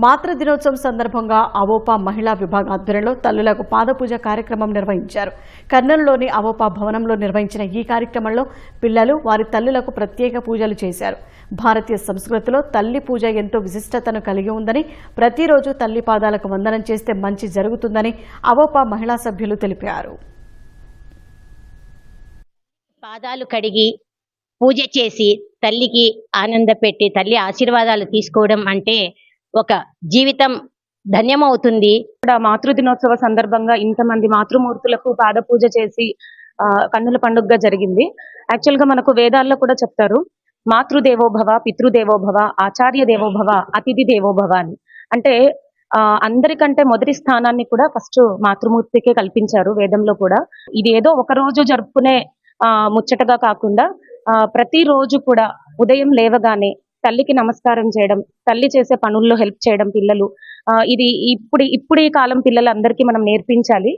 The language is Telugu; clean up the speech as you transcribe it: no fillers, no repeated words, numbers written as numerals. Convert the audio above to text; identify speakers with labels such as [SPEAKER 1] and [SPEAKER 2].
[SPEAKER 1] మాతృ దినోత్సవం సందర్భంగా అవోపా మహిళా విభాగ ఆధ్వర్యంలో తల్లులకు పాదపూజ కార్యక్రమం నిర్వహించారు. కర్నూలులోని అవోపా భవనంలో నిర్వహించిన ఈ కార్యక్రమంలో పిల్లలు వారి తల్లులకు ప్రత్యేక పూజలు చేశారు. భారతీయ సంస్కృతిలో తల్లి పూజ ఎంతో విశిష్టతను కలిగి ఉందని, ప్రతిరోజు తల్లి పాదాలకు వందనం చేస్తే మంచి జరుగుతుందని అవోపా మహిళా సభ్యులు తెలిపారు.
[SPEAKER 2] పాదాలు కడిగి పూజ చేసి తల్లికి ఆనందపెట్టి తల్లి ఆశీర్వాదాలు తీసుకోవడం అంటే ఒక జీవితం ధన్యమవుతుంది.
[SPEAKER 3] మాతృ దినోత్సవ సందర్భంగా ఇంతమంది మాతృమూర్తులకు పాద పూజ చేసి కన్నుల పండుగగా జరిగింది. యాక్చువల్ గా మనకు వేదాల్లో కూడా చెప్తారు, మాతృదేవోభవ, పితృదేవోభవ, ఆచార్య దేవోభవ, అతిథి దేవోభవ అని. అంటే అందరికంటే మొదటి స్థానాన్ని కూడా ఫస్ట్ మాతృమూర్తికే కల్పించారు వేదంలో కూడా. ఇది ఏదో ఒక రోజు జరుపుకునే ముచ్చటగా కాకుండా ప్రతిరోజు కూడా ఉదయం లేవగానే తల్లికి నమస్కారం చేయడం, తల్లి చేసే పనుల్లో హెల్ప్ చేయడం పిల్లలు, ఇది ఇప్పుడు ఈ కాలం పిల్లలందరికీ మనం నేర్పించాలి.